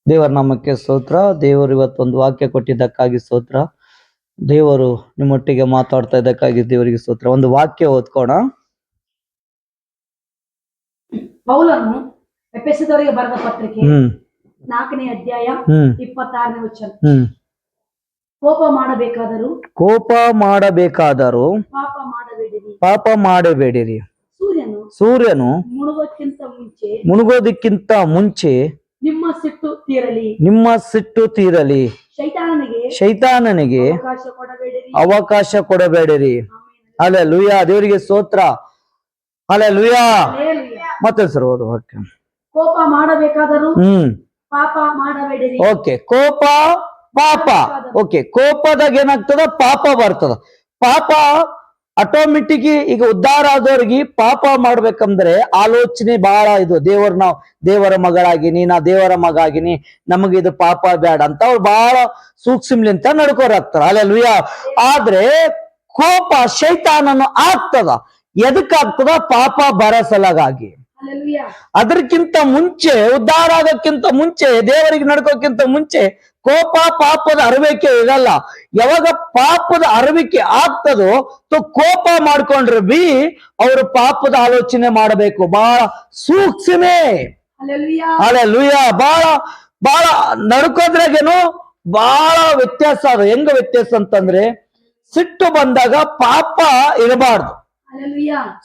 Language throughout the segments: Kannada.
ದೇವರ ನಾಮಕ್ಕೆ ಸ್ತೋತ್ರ. ದೇವರು ಇವತ್ತೊಂದು ವಾಕ್ಯ ಕೊಟ್ಟಿದ್ದಕ್ಕಾಗಿ ಸ್ತೋತ್ರ. ದೇವರು ನಿಮ್ಮೊಟ್ಟಿಗೆ ಮಾತಾಡ್ತಾ ಇದ್ದಕ್ಕಾಗಿ ದೇವರಿಗೆ ಸ್ತೋತ್ರ. ಒಂದು ವಾಕ್ಯ ಓದ್ಕೋಣ. ಪೌಲನು ಎಫೆಸದವರಿಗೆ ಬರೆದ ಪತ್ರಿಕೆ 4ನೇ ಅಧ್ಯಾಯ 26ನೇ ವಚನ. ಕೋಪ ಮಾಡಬೇಕಾದರೂ ಪಾಪ ಮಾಡಬೇಡಿರಿ. ಸೂರ್ಯನು ಮುಳುಗೋದಕ್ಕಿಂತ ಮುಂಚೆ ನಿಮ್ಮ ಸಿಟ್ಟು ತೀರಲಿ. ಶೈತಾನನಿಗೆ ಅವಕಾಶ ಕೊಡಬೇಡಿರಿ. ಹಲ್ಲೆಲೂಯಾ. ದೇವರಿಗೆ ಸ್ತೋತ್ರ. ಹಲ್ಲೆಲೂಯಾ. ಮತ್ತೆ ಸರ್ ಓದು ವಾಕ್ಯ. ಕೋಪ ಮಾಡಬೇಕಾದರೂ ಪಾಪ ಮಾಡಬೇಡಿರಿ. ಓಕೆ, ಕೋಪ ಪಾಪ. ಓಕೆ, ಕೋಪದಾಗ ಏನಾಗ್ತದ? ಪಾಪ ಬರ್ತದ. ಪಾಪ ಆಟೋಮೆಟಿಕ್ ಈಗ ಉದ್ಧಾರ ಆದವ್ರಿಗೆ ಪಾಪ ಮಾಡ್ಬೇಕಂದ್ರೆ ಆಲೋಚನೆ ಬಹಳ ಇದು. ದೇವರ ಮಗಳಾಗಿನಿ, ನಾ ದೇವರ ಮಗ ಆಗಿನಿ, ನಮಗೆ ಇದು ಪಾಪ ಬೇಡ ಅಂತ ಅವ್ರು ಬಹಳ ಸೂಕ್ಷ್ಮಲಿಂತ ನಡ್ಕೋರಾಗ್ತಾರ. ಹಲ್ಲೆಲೂಯಾ. ಆದ್ರೆ ಕೋಪ ಶೈತಾನನು ಆಗ್ತದ. ಎದಕ್ಕಾಗ್ತದ? ಪಾಪ ಬರಸಲಾಗಿ. ಅದಕ್ಕಿಂತ ಮುಂಚೆ, ಉದ್ಧಾರ ಆಗೋಕ್ಕಿಂತ ಮುಂಚೆ, ದೇವರಿಗೆ ನಡ್ಕೋಕ್ಕಿಂತ ಮುಂಚೆ ಕೋಪ ಪಾಪದ ಅರಿವಿಕೆ ಇರಲ್ಲ. ಯಾವಾಗ ಪಾಪದ ಅರಿವಿಕೆ ಆಗ್ತದೋ ಕೋಪ ಮಾಡ್ಕೊಂಡ್ರೆ ಬಿ ಅವರು ಪಾಪದ ಆಲೋಚನೆ ಮಾಡಬೇಕು. ಬಹಳ ಸೂಕ್ಷ್ಮೇ. ಹಲ್ಲೆಲೂಯಾ. ಬಹಳ ನಡ್ಕೋದ್ರಾಗೇನು ಬಹಳ ವ್ಯತ್ಯಾಸ ಅದು. ಹೆಂಗ ವ್ಯತ್ಯಾಸ ಅಂತಂದ್ರೆ, ಸಿಟ್ಟು ಬಂದಾಗ ಪಾಪ ಇರಬಾರ್ದು.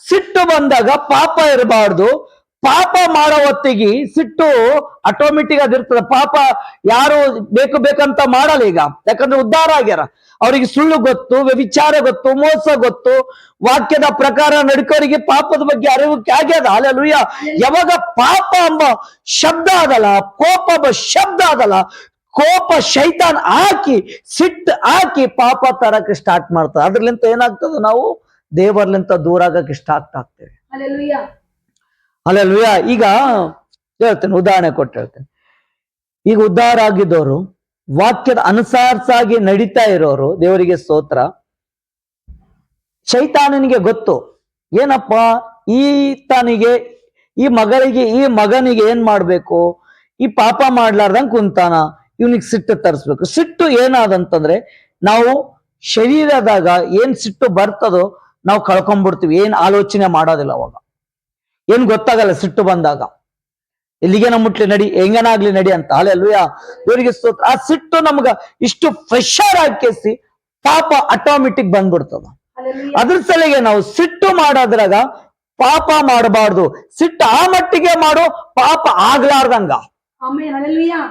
ಸಿಟ್ಟು ಬಂದಾಗ ಪಾಪ ಇರಬಾರ್ದು. ಪಾಪ ಮಾಡೋ ಹೊತ್ತಿಗೆ ಸಿಟ್ಟು ಆಟೋಮೆಟಿಕ್ ಅದಿರ್ತದೆ. ಪಾಪ ಯಾರು ಬೇಕಂತ ಮಾಡಲ್ಲ ಈಗ. ಯಾಕಂದ್ರೆ ಉದ್ಧಾರ ಆಗ್ಯಾರ. ಅವ್ರಿಗೆ ಸುಳ್ಳು ಗೊತ್ತು, ವ್ಯಭಿಚಾರ ಗೊತ್ತು, ಮೋಸ ಗೊತ್ತು. ವಾಕ್ಯದ ಪ್ರಕಾರ ನಡ್ಕೋರಿಗೆ ಪಾಪದ ಬಗ್ಗೆ ಅರಿವು ಆಗ್ಯದ. ಹಲ್ಲೆಲೂಯಾ. ಯಾವಾಗ ಪಾಪ ಎಂಬ ಶಬ್ದ ಅದಲ್ಲ, ಕೋಪ ಎಂಬ ಶಬ್ದ ಅದಲ್ಲ, ಕೋಪ ಶೈತಾನ್ ಹಾಕಿ ಸಿಟ್ಟು ಹಾಕಿ ಪಾಪ ತರಕ್ಕೆ ಸ್ಟಾರ್ಟ್ ಮಾಡ್ತಾರೆ. ಅದ್ರಲಿಂತ ಏನಾಗ್ತದೆ? ನಾವು ದೇವರ್ಲಿಂತ ದೂರ ಆಗಕ್ಕೆ ಸ್ಟಾರ್ಟ್ ಆಗ್ತೇವೆ. ಹಲ್ಲೆಲೂಯಾ. ಈಗ ಹೇಳ್ತೇನೆ, ಉದಾಹರಣೆ ಕೊಟ್ಟು ಹೇಳ್ತೇನೆ. ಈಗ ಉದ್ಧಾರ ಆಗಿದ್ದವರು, ವಾಕ್ಯದ ಅನುಸಾರಸಾಗಿ ನಡೀತಾ ಇರೋರು, ದೇವರಿಗೆ ಸ್ತೋತ್ರ. ಶೈತಾನನಿಗೆ ಗೊತ್ತು ಏನಪ್ಪ, ಈ ಮಗನಿಗೆ ಏನ್ ಮಾಡ್ಬೇಕು, ಈ ಪಾಪ ಮಾಡ್ಲಾರ್ದಂಗ್ ಕುಂತಾನ, ಇವನಿಗೆ ಸಿಟ್ಟು ತರಿಸ್ಬೇಕು. ಸಿಟ್ಟು ಏನಾದಂತಂದ್ರೆ, ನಾವು ಶರೀರದಾಗ ಏನ್ ಸಿಟ್ಟು ಬರ್ತದೋ ನಾವು ಕಳ್ಕೊಂಡ್ಬಿಡ್ತೀವಿ. ಏನ್ ಆಲೋಚನೆ ಮಾಡೋದಿಲ್ಲ. ಅವಾಗ ಏನ್ ಗೊತ್ತಾಗಲ್ಲ. ಸಿಟ್ಟು ಬಂದಾಗ ಎಲ್ಲಿಗೇನ ಮುಟ್ಲಿ ನಡಿ, ಹೆಂಗನಾಗ್ಲಿ ನಡಿ ಅಂತ. ಹಲ್ಲೆಲೂಯಾ. ಇವರಿಗೆ ಸ್ತೋತ್ರ. ಆ ಸಿಟ್ಟು ನಮ್ಗ ಇಷ್ಟು ಪ್ರೆಷರ್ ಹಾಕಿಸಿ ಪಾಪ ಆಟೋಮೆಟಿಕ್ ಬಂದ್ಬಿಡ್ತದ. ಅದ್ರ ಸಲಿಗೆ ನಾವು ಸಿಟ್ಟು ಮಾಡೋದ್ರಾಗ ಪಾಪ ಮಾಡಬಾರ್ದು. ಸಿಟ್ಟು ಆ ಮಟ್ಟಿಗೆ ಮಾಡೋ, ಪಾಪ ಆಗ್ಲಾರ್ದಂಗ.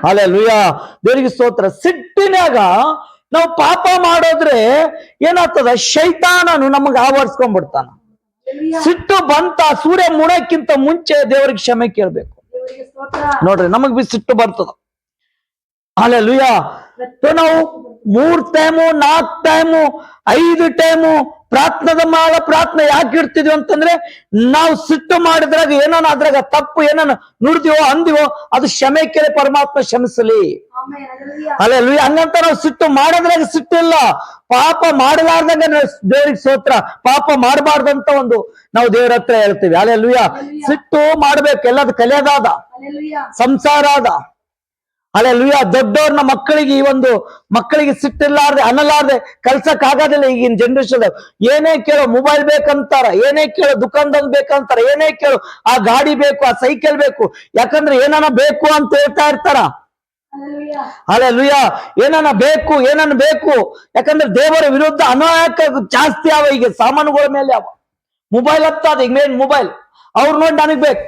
ಹಲ್ಲೆಲೂಯಾ. ದೇವರಿಗೆ ಸ್ತೋತ್ರ. ಸಿಟ್ಟಿನಾಗ ನಾವು ಪಾಪ ಮಾಡೋದ್ರೆ ಏನಾಗ್ತದ? ಶೈತಾನನು ನಮಗ ಆವರಿಸ್ಕೊಂಡ್ಬಿಡ್ತಾನ. ಸಿಟ್ಟು ಬಂತ, ಸೂರ್ಯ ಮುಣಕ್ಕಿಂತ ಮುಂಚೆ ದೇವರಿಗೆ ಕ್ಷಮೆ ಕೇಳ್ಬೇಕು. ನೋಡ್ರಿ, ನಮಗ್ ಬಿ ಸಿಟ್ಟು ಬರ್ತದ. ಹಲ್ಲೆಲೂಯಾ. ನಾವು 3 ಟೈಮು 4 ಟೈಮು 5 ಟೈಮು ಪ್ರಾರ್ಥನೆ ಯಾಕೆ ಇಡ್ತಿದ್ವಿ ಅಂತಂದ್ರೆ, ನಾವು ಸಿಟ್ಟು ಮಾಡಿದ್ರಾಗ ಏನಾನ ಅದ್ರಾಗ ತಪ್ಪು ಏನಾನ ನುಡ್ದಿವೋ ಅಂದಿವೋ ಅದು ಕ್ಷಮೆ ಕೇಳಿ ಪರಮಾತ್ಮ ಕ್ಷಮಿಸಲಿ. ಹಲ್ಲೆಲೂಯಾ. ಹಂಗಂತ ನಾವು ಸಿಟ್ಟು ಮಾಡೋದ್ರಾಗ ಸಿಟ್ಟಿಲ್ಲ. ಪಾಪ ಮಾಡಲಾರ್ದಂಗ ದೇವರಿಗೆ ಸ್ತೋತ್ರ. ಪಾಪ ಮಾಡಬಾರ್ದಂತ ಒಂದು ನಾವು ದೇವರ ಹತ್ರ ಹೇಳ್ತೀವಿ. ಹಲ್ಲೆಲೂಯಾ. ಸಿಟ್ಟು ಮಾಡ್ಬೇಕು. ಎಲ್ಲದ ಕಲಿಯೋದಾದ, ಸಂಸಾರ ಅದ. ಹಲ್ಲೆಲೂಯಾ. ದೊಡ್ಡವ್ರನ್ನ ಮಕ್ಕಳಿಗೆ ಸಿಟ್ಟಿಲ್ಲಾರ್ದೆ ಅನ್ನಲಾರ್ದೆ ಕಲ್ಸಕ್ ಆಗೋದಿಲ್ಲ. ಈಗಿನ ಜನರೇಷನ್ ಏನೇ ಕೇಳೋ ಮೊಬೈಲ್ ಬೇಕಂತಾರ, ಏನೇ ಕೇಳೋ ದುಕಾನ್ದಾಗ ಬೇಕಂತಾರ, ಏನೇ ಕೇಳೋ ಆ ಗಾಡಿ ಬೇಕು, ಆ ಸೈಕಲ್ ಬೇಕು. ಯಾಕಂದ್ರೆ ಏನಾನ ಬೇಕು ಅಂತ ಹೇಳ್ತಾ ಇರ್ತಾರ. ಹಲ್ಲೆಲೂಯಾ. ಏನಾನ ಬೇಕು. ಯಾಕಂದ್ರೆ ದೇವರ ವಿರುದ್ಧ ಅನಾಯಕ ಜಾಸ್ತಿ ಅವ. ಈಗ ಸಾಮಾನುಗಳ ಮೇಲೆ ಅವ. ಮೊಬೈಲ್ ಹತ್ತದ ಈಗ ಮೇನ್ ಮೊಬೈಲ್. ಅವ್ರು ನೋಡಿ ನನಗ್ ಬೇಕು.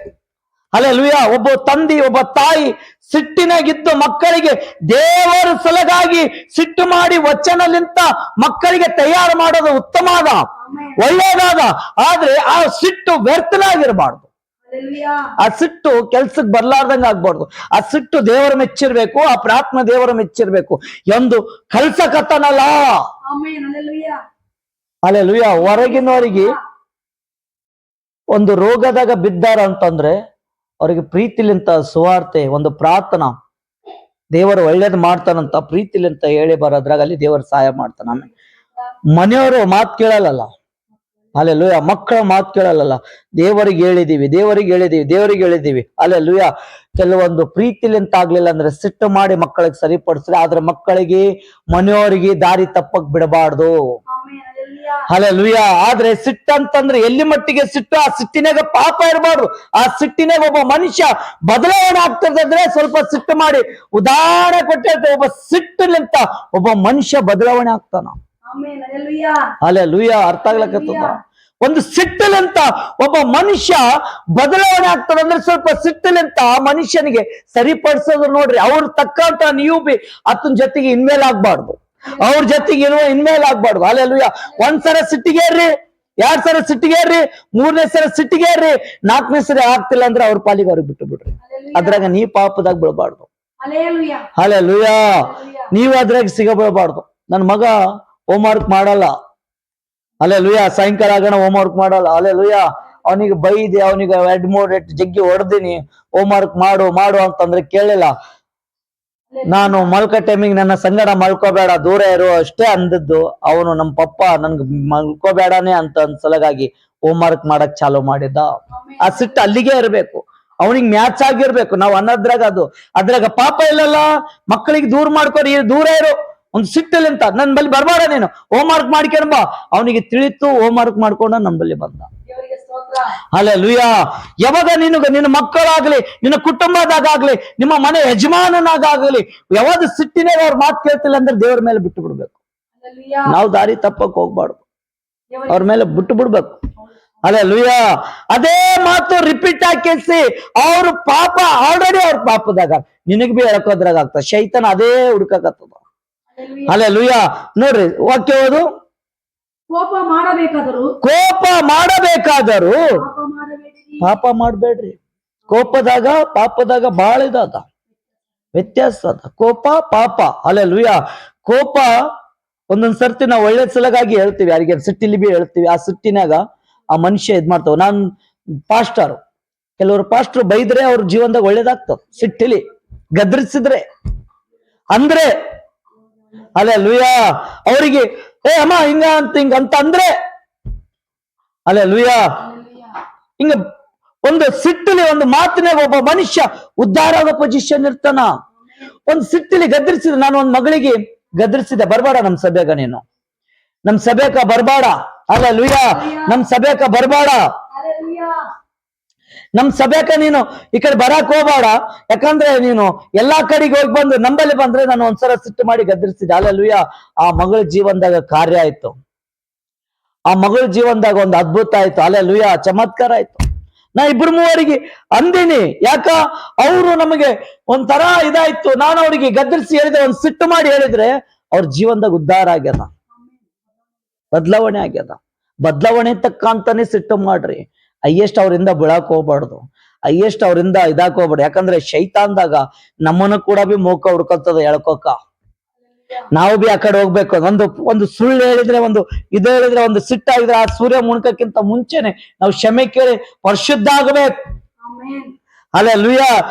ಹಲ್ಲೆಲೂಯಾ. ಒಬ್ಬ ತಂದೆ, ಒಬ್ಬ ತಾಯಿ ಸಿಟ್ಟಿನಾಗಿದ್ದು ಮಕ್ಕಳಿಗೆ ದೇವರ ಸಲಗಾಗಿ ಸಿಟ್ಟು ಮಾಡಿ ವಚನಲಿಂತ ಮಕ್ಕಳಿಗೆ ತಯಾರು ಮಾಡೋದು ಉತ್ತಮ ಅದ, ಒಳ್ಳೇದಾದ. ಆದ್ರೆ ಆ ಸಿಟ್ಟು ವ್ಯರ್ಥನಾಗಿರ್ಬಾರ್ದು. ಆ ಸಿಟ್ಟು ಕೆಲ್ಸಕ್ಕೆ ಬರ್ಲಾರ್ದಂಗ ಆಗ್ಬಾರ್ದು. ಆ ಸಿಟ್ಟು ದೇವರ ಮೆಚ್ಚಿರ್ಬೇಕು. ಆ ಪ್ರಾರ್ಥನೆ ದೇವರ ಮೆಚ್ಚಿರ್ಬೇಕು. ಎಂದು ಕಲ್ಸಕತ್ತನಲ್ಲ. ಹಲ್ಲೆಲೂಯಾ. ಹೊರಗಿನವರಿಗೆ ಒಂದು ರೋಗದಾಗ ಬಿದ್ದಾರ ಅಂತಂದ್ರೆ ಅವರಿಗೆ ಪ್ರೀತಿಲಿಂತ ಸುವಾರ್ತೆ, ಒಂದು ಪ್ರಾರ್ಥನಾ, ದೇವರು ಒಳ್ಳೇದು ಮಾಡ್ತಾನಂತ ಪ್ರೀತಿಲಿಂತ ಹೇಳಿ ಬರೋದ್ರಾಗ ಅಲ್ಲಿ ದೇವರು ಸಹಾಯ ಮಾಡ್ತಾನ. ಆಮೇಲೆ ಮನೆಯವರು ಮಾತು ಕೇಳಲ್ಲ. ಅಲ್ಲೆಲ್ಲೂಯ. ಮಕ್ಕಳ ಮಾತು ಕೇಳಲ್ಲ, ದೇವರಿಗೆ ಹೇಳಿದೀವಿ. ಅಲ್ಲೆಲ್ಲೂಯ. ಕೆಲವೊಂದು ಪ್ರೀತಿಲಿ ಅಂತ ಆಗ್ಲಿಲ್ಲ ಅಂದ್ರೆ ಸಿಟ್ಟು ಮಾಡಿ ಮಕ್ಕಳಿಗೆ ಸರಿಪಡಿಸ್ರಿ, ಆದ್ರೆ ಮಕ್ಕಳಿಗೆ ಮನೆಯವರಿಗೆ ದಾರಿ ತಪ್ಪಕ್ ಬಿಡಬಾರ್ದು. ಅಲ್ಲೆಲ್ಲೂಯ. ಆದ್ರೆ ಸಿಟ್ಟಂತಂದ್ರೆ ಎಲ್ಲಿ ಮಟ್ಟಿಗೆ ಸಿಟ್ಟು, ಆ ಸಿಟ್ಟಿನಾಗ ಪಾಪ ಇರಬಾರ್ದು. ಆ ಸಿಟ್ಟಿನಾಗ ಒಬ್ಬ ಮನುಷ್ಯ ಬದಲಾವಣೆ ಆಗ್ತಿರ್ತಂದ್ರೆ ಸ್ವಲ್ಪ ಸಿಟ್ಟು ಮಾಡಿ ಉದಾಹರಣೆ ಕೊಟ್ಟಿರ್ತಾರೆ, ಒಬ್ಬ ಸಿಟ್ಟಿನಿಂದ ಒಬ್ಬ ಮನುಷ್ಯ ಬದಲಾವಣೆ ಆಗ್ತಾನ. ಅಲ್ಲೆಲ್ಲೂಯ. ಅರ್ಥ ಆಗ್ಲಕತ್ತದ. ಒಂದು ಸಿಟ್ಟಲಿಂತ ಒಬ್ಬ ಮನುಷ್ಯ ಬದಲಾವಣೆ ಆಗ್ತದಂದ್ರೆ ಸ್ವಲ್ಪ ಸಿಟ್ಟಲಿಂತ ಮನುಷ್ಯನಿಗೆ ಸರಿಪಡಿಸೋದು ನೋಡ್ರಿ. ಅವ್ರ ತಕ್ಕಂತ ನೀವು ಬಿ ಆತನ ಜೊತೆಗೆ ಇನ್ಮೇಲೆ ಆಗ್ಬಾರ್ದು, ಅವ್ರ ಜೊತೆಗೆ ಇನ್ಮೇಲೆ ಆಗ್ಬಾರ್ದು. ಅಲ್ಲೆಲ್ಲೂಯ. ಒಂದ್ಸಲ ಸಿಟ್ಟಿಗೇರ್ರಿ, 2 ಸಲ ಸಿಟ್ಟಿಗೇರ್ರಿ, 3ನೇ ಸಲ ಸಿಟ್ಟಿಗೇರ್ರಿ, 4ನೇ ಸಲ ಆಗ್ತಿಲ್ಲ ಅಂದ್ರೆ ಅವ್ರ ಪಾಲಿಗೆ ಅವ್ರಿಗೆ ಬಿಟ್ಟು ಬಿಡ್ರಿ. ಅದ್ರಾಗ ನೀ ಪಾಪದಾಗ ಬೀಳ್ಬಾರ್ದು. ಅಲ್ಲೆಲ್ಲೂಯ. ನೀವು ಅದ್ರಾಗ ಸಿಗಬೀಳ್ಬಾರ್ದು. ನನ್ ಮಗ ಹೋಮ್ವರ್ಕ್ ಮಾಡಲ್ಲ, ಅಲ್ಲೆಲ್ಲೂಯ. ಸಾಯಂಕಾಲ ಆಗೋಣ ಹೋಮ್ವರ್ಕ್ ಮಾಡಲ್ಲ, ಅಲ್ಲೆಲ್ಲೂಯ. ಅವನಿಗೆ ಬೈದೆ, ಅವನಿಗೆ 2-3 ಜಗ್ಗಿ ಹೊಡೆದಿನಿ, ಹೋಮ್ವರ್ಕ್ ಮಾಡು ಅಂತಂದ್ರೆ ಕೇಳಿಲ್ಲ. ನಾನು ಮಲ್ಕೋ ಟೈಮಿಗೆ ನನ್ನ ಸಂಗಡ ಮಲ್ಕೋಬೇಡ, ದೂರ ಇರು ಅಷ್ಟೇ ಅಂದದ್ದು. ಅವನು ನಮ್ಮ ಪಪ್ಪ ನನ್ಗೆ ಮಲ್ಕೋಬೇಡನೆ ಅಂತ ಸಲಗಾಗಿ ಹೋಮ್ವರ್ಕ್ ಮಾಡಕ್ ಚಾಲು ಮಾಡಿದ್ದ. ಆ ಸಿಟ್ಟು ಅಲ್ಲಿಗೆ ಇರ್ಬೇಕು, ಅವನಿಗೆ ಮ್ಯಾಚ್ ಆಗಿರ್ಬೇಕು. ನಾವು ಅನ್ನೋದ್ರಾಗ ಅದ್ರಾಗ ಪಾಪ ಇಲ್ಲಲ್ಲ. ಮಕ್ಕಳಿಗೆ ದೂರ ಮಾಡ್ಕೊರಿ, ದೂರ ಇರು. ಒಂದು ಸಿಟ್ಟಲಿಂತ ನನ್ ಬಲ್ಲಿ ಬರ್ಬೇಡ, ನೀನು ಹೋಮ್ವರ್ಕ್ ಮಾಡ್ಕೊಂಡ್ ಬಾ. ಅವನಿಗೆ ತಿಳಿತು, ಹೋಮ್ವರ್ಕ್ ಮಾಡ್ಕೊಂಡ ನನ್ ಬಲ್ಲಿ ಬಂದ. ಅಲ್ಲೆಲ್ಲೂಯ. ಯಾವಾಗ ನಿನ್ನ ಮಕ್ಕಳಾಗ್ಲಿ, ನಿನ್ನ ಕುಟುಂಬದಾಗಲಿ, ನಿಮ್ಮ ಮನೆ ಯಜಮಾನನಾಗಲಿ ಯಾವಾಗ ಸಿಟ್ಟಿನಾಗ ಅವ್ರ ಮಾತು ಕೇಳ್ತಿಲ್ಲ ಅಂದ್ರೆ ದೇವ್ರ ಮೇಲೆ ಬಿಟ್ಟು ಬಿಡ್ಬೇಕು. ನಾವು ದಾರಿ ತಪ್ಪಕ್ ಹೋಗ್ಬಾರ್ದು, ಅವ್ರ ಮೇಲೆ ಬಿಟ್ಟು ಬಿಡ್ಬೇಕು. ಅಲ್ಲೆಲ್ಲೂಯ. ಅದೇ ಮಾತು ರಿಪೀಟ್ ಹಾಕಿಸಿ ಅವ್ರ ಪಾಪ ಆಲ್ರೆಡಿ ಅವ್ರ ಪಾಪದಾಗ ನಿನಗ್ ಬಿ ಹೇಳ್ಕೋದ್ರಾಗ ಆಗ್ತದ. ಶೈತಾನ ಅದೇ ಹುಡುಕಕತ್ತದ. ಅಲ್ಲೆಲ್ಲೂಯ. ನೋಡ್ರಿ ವಾಕ್ಯ ಓದು. ಕೋಪ ಮಾಡಬೇಕಾದರೂ ಪಾಪ ಮಾಡ್ಬೇಡ್ರಿ. ಕೋಪದಾಗ ಪಾಪದಾಗ ಬಾಳ ಇದ ವ್ಯತ್ಯಾಸ ಅದ. ಕೋಪ ಪಾಪ. ಅಲ್ಲೆಲ್ಲೂಯ. ಕೋಪ ಒಂದೊಂದ್ ಸರ್ತಿ ನಾವು ಒಳ್ಳೆ ಸಲಗಾಗಿ ಹೇಳ್ತೀವಿ, ಯಾರಿಗೆ ಸಿಟ್ಟಿಲಿ ಬಿ ಹೇಳ್ತೀವಿ. ಆ ಸಿಟ್ಟಿನಾಗ ಆ ಮನುಷ್ಯ ಇದ್ ಮಾಡ್ತಾವ. ನಾನ್ ಕೆಲವರು ಪಾಸ್ಟರ್ ಬೈದ್ರೆ ಅವ್ರ ಜೀವನದಾಗ ಒಳ್ಳೇದಾಗ್ತಾವ. ಸಿಟ್ಟಿಲಿ ಗದ್ರಿಸಿದ್ರೆ ಅಂದ್ರೆ ಅಲ್ಲೆಲ್ಲೂಯ. ಅವರಿಗೆ ಅಮ್ಮ ಹಿಂಗಂತ ಅಂದ್ರೆ ಅಲ್ಲೆಲ್ಲೂಯ. ಹಿಂಗ ಒಂದು ಸಿಟ್ಟಿಲಿ ಒಂದು ಮಾತಿನಾಗ ಒಬ್ಬ ಮನುಷ್ಯ ಉದ್ಧಾರ ಆಗೋ ಪೊಸಿಷನ್ ಇರ್ತಾನ. ಒಂದು ಸಿಟ್ಟಿಲಿ ಗದ್ರಿಸಿದ. ನಾನು ಒಂದ್ ಮಗಳಿಗೆ ಗದ್ರಿಸಿದೆ, ಬರ್ಬೇಡ ನಮ್ ಸಭೆಗ, ನೀನು ನಮ್ ಸಭೆಕ ಬರ್ಬೇಡ. ಅಲ್ಲೆಲ್ಲೂಯ. ನಮ್ ಸಭೆಕ ಬರ್ಬೇಡ, ನಮ್ ಸಭೆಕ ನೀನು ಈ ಕಡೆ ಬರಾಕ್ ಹೋಗ್ಬೇಡ, ಯಾಕಂದ್ರೆ ನೀನು ಎಲ್ಲಾ ಕಡೆಗೆ ಹೋಗಿ ಬಂದು ನಂಬಲ್ಲಿ ಬಂದ್ರೆ ನಾನು ಒಂದ್ಸಲ ಸಿಟ್ಟು ಮಾಡಿ ಗದ್ರಿಸಿದೆ. ಅಲ್ಲೆಲ್ಲೂಯ. ಆ ಮಗಳ ಜೀವನದಾಗ ಕಾರ್ಯ ಆಯ್ತು, ಆ ಮಗಳ ಜೀವನದಾಗ ಒಂದು ಅದ್ಭುತ ಆಯ್ತು. ಅಲ್ಲೆಲ್ಲೂಯ. ಚಮತ್ಕಾರ ಆಯ್ತು. ನಾ 2-3 ಅಂದಿನಿ. ಯಾಕ ಅವರು ನಮಗೆ ಒಂಥರ ಇದಾಯ್ತು. ನಾನು ಅವ್ರಿಗೆ ಗದ್ರಿಸಿ ಹೇಳಿದ್ರೆ, ಒಂದ್ ಸಿಟ್ಟು ಮಾಡಿ ಹೇಳಿದ್ರೆ ಅವ್ರ ಜೀವನದಾಗ ಉದ್ಧಾರ ಆಗ್ಯದ, ಬದಲಾವಣೆ ಆಗ್ಯದ. ಬದಲಾವಣೆ ತಕ್ಕಂತಾನೆ ಸಿಟ್ಟು ಮಾಡ್ರಿ. ಹೈಯೆಸ್ಟ್ ಅವರಿಂದ ಬೀಳಾಕ್ ಹೋಗ್ಬಾರ್ದು, ಹೈಯೆಸ್ಟ್ ಅವರಿಂದ ಇದಾಕ್ ಹೋಗ್ಬಾರ್ದು. ಯಾಕಂದ್ರೆ ಶೈತಾನ್ದಾಗ ನಮ್ಮನ್ನು ಕೂಡ ಬಿ ಮೋಕ ಹುಡ್ಕೊತದ ಎಳ್ಕೋಕ. ನಾವು ಬಿ ಆ ಕಡೆ ಹೋಗ್ಬೇಕು. ಒಂದು ಸುಳ್ಳು ಹೇಳಿದ್ರೆ, ಒಂದು ಹೇಳಿದ್ರೆ, ಒಂದು ಸಿಟ್ಟಾಗಿದ್ರೆ ಆ ಸೂರ್ಯ ಮುಣ್ಕಕ್ಕಿಂತ ಮುಂಚೆನೆ ನಾವು ಕ್ಷಮೆ ಕೇಳಿ ಪರಿಶುದ್ಧ ಆಗ್ಬೇಕು. ಅಲ್ಲೆಲ್ಲೂಯ.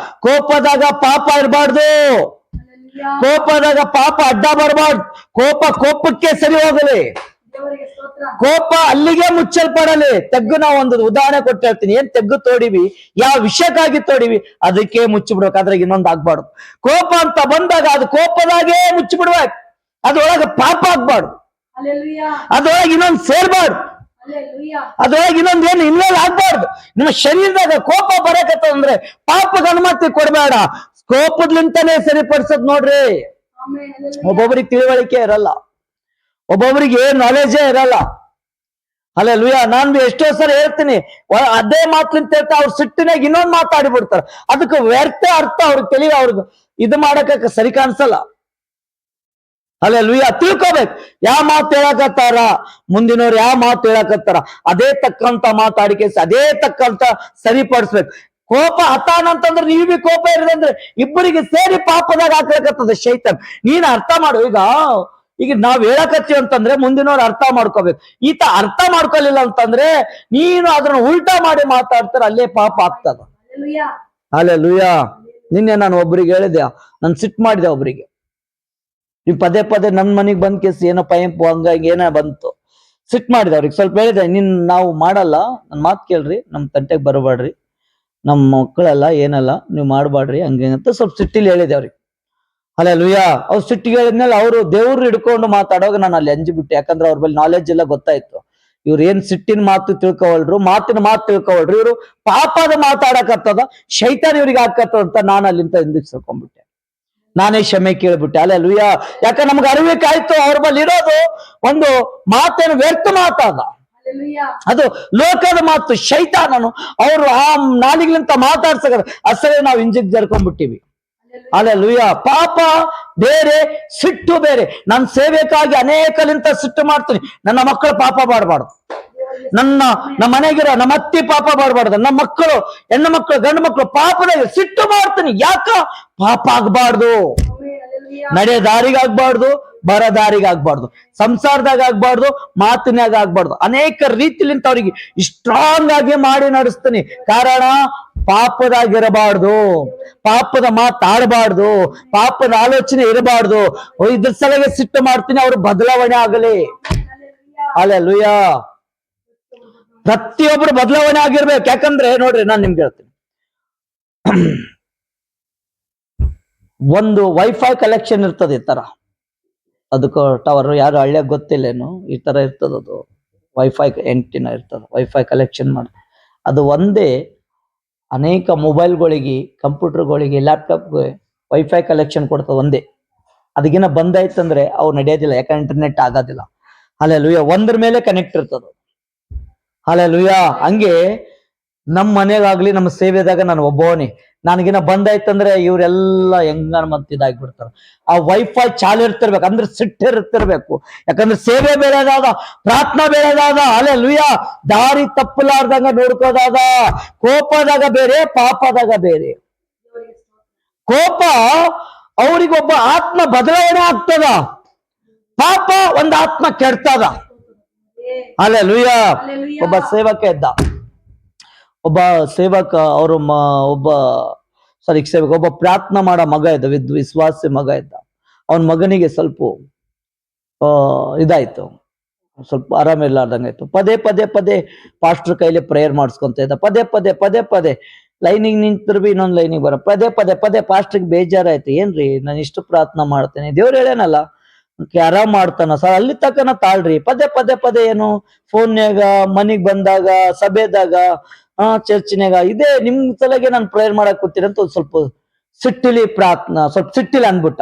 ಕೋಪದಾಗ ಪಾಪ ಇರಬಾರ್ದು, ಕೋಪದಾಗ ಪಾಪ ಅಡ್ಡ ಬರಬಾರ್ದು. ಕೋಪಕ್ಕೆ ಸರಿ ಹೋಗಲಿ, ಕೋಪ ಅಲ್ಲಿಗೆ ಮುಚ್ಚಲ್ಪಡಲಿ. ತೆಗ್ಗು ನಾವು ಒಂದು ಉದಾಹರಣೆ ಕೊಟ್ಟು ಹೇಳ್ತೀನಿ. ಏನ್ ತೆಗ್ಗು ತೋಡಿವಿ, ಯಾವ ವಿಷಯಕ್ಕಾಗಿ ತೋಡಿವಿ ಅದಕ್ಕೆ ಮುಚ್ಚಿಬಿಡ್ಬೇಕು, ಅದ್ರಾಗ ಇನ್ನೊಂದು ಆಗ್ಬಾರ್ದು. ಕೋಪ ಅಂತ ಬಂದಾಗ ಅದು ಕೋಪದಾಗೇ ಮುಚ್ಚಿಬಿಡ್ಬೇಕು, ಅದ್ರೊಳಗೆ ಪಾಪ ಆಗ್ಬಾರ್ದು, ಅದ್ರೊಳಗೆ ಇನ್ನೊಂದು ಸೇರ್ಬಾರ್ದು, ಅದ್ರೊಳಗೆ ಇನ್ನೊಂದು ಏನು ಇನ್ವಾಲ್ವ್ ಆಗ್ಬಾರ್ದು. ನಿಮ್ಮ ಶರೀರದಾಗ ಕೋಪ ಬರಕತ್ತಂದ್ರೆ ಪಾಪಕ್ಕೆ ಅನುಮತಿ ಕೊಡ್ಬೇಡ. ಕೋಪದ್ಲಿಂತಾನೆ ಸರಿಪಡಿಸೋದ್ ನೋಡ್ರಿ. ಒಬ್ಬೊಬ್ರಿಗೆ ತಿಳುವಳಿಕೆ ಇರಲ್ಲ, ಒಬ್ಬೊಬ್ರಿಗೆ ನಾಲೆಜೇ ಇರಲ್ಲ. ಅಲ್ಲೆಲ್ಲೂಯ. ನಾನ್ ಎಷ್ಟೋ ಸಲ ಹೇಳ್ತೀನಿ, ಅದೇ ಮಾತಂತ ಹೇಳ್ತಾ ಅವ್ರ ಸಿಟ್ಟಿನಾಗ ಇನ್ನೊಂದು ಮಾತಾಡಿ ಬಿಡ್ತಾರ. ಅದಕ್ಕೆ ವ್ಯರ್ಥ ಅರ್ಥ ಅವ್ರಿಗೆ ತಿಳಿಯ, ಅವ್ರಿಗೆ ಇದು ಮಾಡಕ ಸರಿ ಕಾಣಿಸಲ್ಲ. ಅಲ್ಲೆಲ್ಲೂಯ. ತಿಳ್ಕೊಬೇಕು, ಯಾವ ಮಾತು ಹೇಳಕತ್ತಾರ, ಮುಂದಿನವ್ರು ಯಾವ ಮಾತು ಹೇಳಕತ್ತಾರ, ಅದೇ ತಕ್ಕಂತ ಮಾತಾಡಿಕೆ ಅದೇ ತಕ್ಕಂತ ಸರಿಪಡಿಸ್ಬೇಕು. ಕೋಪ ಹತಾನ ಅಂತಂದ್ರೆ ನೀವು ಬಿ ಕೋಪ ಇರದಂದ್ರೆ ಇಬ್ಬರಿಗೆ ಸೇರಿ ಪಾಪದಾಗ ಹಾಕ್ಲಕತ್ತದ ಶೈತಾನ್. ನೀನ್ ಅರ್ಥ ಮಾಡು. ಈಗ ನಾವ್ ಹೇಳಕತ್ತೀವಿ ಅಂತಂದ್ರೆ ಮುಂದಿನವ್ರು ಅರ್ಥ ಮಾಡ್ಕೋಬೇಕು. ಈತ ಅರ್ಥ ಮಾಡ್ಕೊಲಿಲ್ಲ ಅಂತಂದ್ರೆ ನೀನು ಅದನ್ನ ಉಲ್ಟಾ ಮಾಡಿ ಮಾತಾಡ್ತಾರ, ಅಲ್ಲೇ ಪಾಪ ಆಗ್ತದ. ಅಲ್ಲೆಲ್ಲೂಯ. ನಿನ್ನೆ ನಾನು ಒಬ್ರಿಗೆ ಹೇಳಿದೆ, ನಾನು ಸಿಟ್ ಮಾಡಿದೆ ಒಬ್ರಿಗೆ. ನೀವು ಪದೇ ನನ್ ಮನೆಗ್ ಬಂದ್ ಕೇಸಿ ಏನೋ ಪೈಂಪು ಹಂಗ ಏನೋ ಬಂತು. ಸಿಟ್ ಮಾಡಿದೆ ಅವ್ರಿಗೆ ಸ್ವಲ್ಪ ಹೇಳಿದೆ, ನಾವು ಮಾಡಲ್ಲ, ನನ್ ಮಾತು ಕೇಳ್ರಿ, ನಮ್ ತಂಟೆಗೆ ಬರಬೇಡ್ರಿ, ನಮ್ಮ ಮಕ್ಕಳೆಲ್ಲ ಏನಲ್ಲ, ನೀವು ಮಾಡಬೇಡ್ರಿ ಹಂಗೆ ಅಂತ ಸ್ವಲ್ಪ ಸಿಟ್ಟಿಲಿ ಹೇಳಿದೆ ಅವ್ರಿಗೆ. ಹಲ್ಲೆಲೂಯಾ. ಅವ್ರು ಸಿಟ್ಟಿಗೆ ಹೇಳಿದ್ಮೇಲೆ ಅವರು ದೇವ್ರು ಹಿಡ್ಕೊಂಡು ಮಾತಾಡೋವಾಗ ನಾನು ಅಲ್ಲಿ ಅಂಜಿಬಿಟ್ಟೆ. ಯಾಕಂದ್ರೆ ಅವ್ರ ಬಳಿ ನಾಲೆಡ್ಜ್ ಎಲ್ಲ ಗೊತ್ತಾಯ್ತು. ಇವ್ರು ಏನ್ ಸಿಟ್ಟಿನ ಮಾತು ತಿಳ್ಕೊವಲ್ರು, ಮಾತಿನ ಮಾತು ತಿಳ್ಕೊವಲ್ರು, ಇವ್ರು ಪಾಪದ ಮಾತಾಡಕತ್ತದ, ಶೈತಾನ್ ಇವ್ರಿಗೆ ಹಾಕತ್ತದ ಅಂತ ನಾನು ಅಲ್ಲಿಂದ ಹಿಂದಕ್ಕೆ ಸರ್ಕೊಂಡ್ಬಿಟ್ಟೆ. ನಾನೇ ಕ್ಷಮೆ ಕೇಳ್ಬಿಟ್ಟೆ. ಹಲ್ಲೆಲೂಯಾ. ಯಾಕಂದ್ರೆ ನಮ್ಗೆ ಅರಿವಿಕಾಯ್ತು ಅವ್ರ ಬಳಿ ಇರೋದು ಒಂದು ಮಾತೇನು ವ್ಯರ್ಥ ಮಾತಾದ, ಅದು ಲೋಕದ ಮಾತು, ಶೈತಾನನು ಅವರು ಆ ನಾಲಿಗಿಲಿಂತ ಮಾತಾಡ್ಸಕ ಅಸಲೇ ನಾವು ಇಂಜಿಗ್ ಜರ್ಕೊಂಡ್ಬಿಟ್ಟಿವಿ. ಹಲ್ಲೆಲೂಯಾ. ಪಾಪ ಬೇರೆ, ಸಿಟ್ಟು ಬೇರೆ. ನಾನು ಸೇವೆಕಾಗಿ ಅನೇಕಲಿಂತ ಸಿಟ್ಟು ಮಾಡ್ತೀನಿ. ನನ್ನ ಮಕ್ಕಳು ಪಾಪ ಮಾಡಬಾರ್ದು, ನಮ್ಮ ಮನೆಗಿರೋ ನಮ್ಮ ಅತ್ತಿ ಪಾಪ ಮಾಡಬಾರ್ದು, ನಮ್ಮ ಮಕ್ಕಳು, ಹೆಣ್ಣು ಮಕ್ಕಳು, ಗಂಡು ಮಕ್ಕಳು ಪಾಪದಾಗ ಸಿಟ್ಟು ಮಾಡ್ತೀನಿ. ಯಾಕ? ಪಾಪ ಆಗ್ಬಾರ್ದು, ನಡೆ ದಾರಿಗಾಗ್ಬಾರ್ದು, ಬರ ದಾರಿಗಾಗ್ಬಾರ್ದು, ಸಂಸಾರದಾಗ ಆಗ್ಬಾರ್ದು, ಮಾತಿನಾಗ ಆಗ್ಬಾರ್ದು. ಅನೇಕ ರೀತಿಲಿಂತ ಅವ್ರಿಗೆ ಸ್ಟ್ರಾಂಗ್ ಆಗಿ ಮಾಡಿ ನಡೆಸ್ತೀನಿ. ಕಾರಣ ಪಾಪದಾಗಿರಬಾರ್ದು, ಪಾಪದ ಮಾತಾಡಬಾರ್ದು, ಪಾಪದ ಆಲೋಚನೆ ಇರಬಾರ್ದು. ಇದ್ರ ಸಲಗೆ ಸಿಟ್ಟು ಮಾಡ್ತೀನಿ, ಅವ್ರು ಬದಲಾವಣೆ ಆಗಲಿ. ಹಲ್ಲೆಲೂಯಾ. ಪ್ರತಿಯೊಬ್ರು ಬದಲಾವಣೆ ಆಗಿರ್ಬೇಕು. ಯಾಕಂದ್ರೆ ನೋಡ್ರಿ, ನಾನು ನಿಮ್ಗೆ ಹೇಳ್ತೀನಿ, ಒಂದು ವೈಫೈ ಕಲೆಕ್ಷನ್ ಇರ್ತದೆ ಈ ತರ, ಅದಕ್ಕೆ ಟವರ್ ಯಾರು ಹಳ್ಳಿಯಾಗ ಗೊತ್ತಿಲ್ಲೇನು, ಈ ತರ ಇರ್ತದ, ಅದು ವೈಫೈ ಎಂಟಿನ ಇರ್ತದ, ವೈಫೈ ಕಲೆಕ್ಷನ್ ಮಾಡಿ ಅದು ಒಂದೇ ಅನೇಕ ಮೊಬೈಲ್ಗಳಿಗೆ, ಕಂಪ್ಯೂಟರ್ಗಳಿಗೆ, ಲ್ಯಾಪ್ಟಾಪ್ಗೆ ವೈಫೈ ಕಲೆಕ್ಷನ್ ಕೊಡ್ತದೆ ಒಂದೇ. ಅದಕ್ಕಿನ್ನ ಬಂದಾಯ್ತಂದ್ರೆ ಅವು ನಡೆಯೋದಿಲ್ಲ, ಯಾಕಂದ್ರೆ ಇಂಟರ್ನೆಟ್ ಆಗೋದಿಲ್ಲ. ಹಲ್ಲೆಲೂಯಾ. ಒಂದ್ರ ಮೇಲೆ ಕನೆಕ್ಟ್ ಇರ್ತದ. ಹಲ್ಲೆಲೂಯಾ. ಹಂಗೆ ನಮ್ಮ ಮನೆಗಾಗ್ಲಿ, ನಮ್ಮ ಸೇವೆದಾಗ ನಾನು ಒಬ್ಬವನೇ, ನನಗಿನ್ನ ಬಂದಾಯ್ತಂದ್ರೆ ಇವರೆಲ್ಲ ಹೆಂಗ ಮತ್ತೆ ಇದಾಗ್ಬಿಡ್ತಾರ. ಆ ವೈಫೈ ಚಾಲು ಇರ್ತಿರ್ಬೇಕು, ಅಂದ್ರೆ ಸಿಟ್ಟಿರ್ತಿರ್ಬೇಕು. ಯಾಕಂದ್ರೆ ಸೇವೆ ಬೇರೆದಾದ, ಪ್ರಾರ್ಥನಾ ಬೇರೆದಾದ. ಹಲ್ಲೆಲೂಯಾ. ದಾರಿ ತಪ್ಪಲಾರ್ದಂಗ ನೋಡ್ಕೋದಾದ. ಕೋಪದಾಗ ಬೇರೆ, ಪಾಪದಾಗ ಬೇರೆ. ಕೋಪ ಅವ್ರಿಗೊಬ್ಬ ಆತ್ಮ ಬದಲಾವಣೆ ಆಗ್ತದ, ಪಾಪ ಒಂದು ಆತ್ಮ ಕೆಡ್ತದ. ಹಲ್ಲೆಲೂಯಾ. ಒಬ್ಬ ಸೇವಕ ಇದ್ದ, ಒಬ್ಬ ಸೇವಕ, ಅವರು ಒಬ್ಬ ಪ್ರಾರ್ಥನಾ ಮಾಡೋ ಮಗ ಇದ್ದ, ವಿಶ್ವಾಸಿ ಮಗ ಇದ್ದ. ಅವನ ಮಗನಿಗೆ ಸ್ವಲ್ಪ ಇದಾಯ್ತು, ಸ್ವಲ್ಪ ಆರಾಮಿಲ್ಲಾರ್ದಂಗಾಯ್ತು. ಪದೇ ಪದೇ ಪದೇ ಪಾಸ್ಟರ್ ಕೈಲಿ ಪ್ರೇಯರ್ ಮಾಡಿಸ್ಕೊಂತ ಇದ್ದ. ಪದೇ ಪದೇ ಪದೇ ಪದೇ ಲೈನಿಗೆ ನಿಂತರು ಬಿ ಇನ್ನೊಂದು ಲೈನಿಗೆ ಬರ, ಪದೇ ಪದೇ ಪದೇ ಪಾಸ್ಟರ್ಗೆ ಬೇಜಾರಾಯ್ತು. ಏನ್ರಿ, ನಾನು ಇಷ್ಟು ಪ್ರಾರ್ಥನಾ ಮಾಡ್ತೇನೆ, ದೇವ್ರು ಹೇಳೇನಲ್ಲ ಆರಾಮ್ ಮಾಡ್ತಾನ ಸರ್, ಅಲ್ಲಿ ತಕನ ತಾಳ್ರಿ. ಪದೇ ಪದೇ ಪದೇ ಏನು ಫೋನ್ಯಾಗ, ಮನಿಗ್ ಬಂದಾಗ, ಸಭೆದಾಗ, ಚರ್ಚಿನಾಗ ಇದೇ ನಿಮ್ ಸಲಗೆ ನಾನು ಪ್ರೇಯರ್ ಮಾಡಕ್ ಕೂತೀನಿ ಅಂತ ಒಂದು ಸ್ವಲ್ಪ ಸಿಟ್ಟಿಲಿ ಅಂದ್ಬಿಟ್ಟ.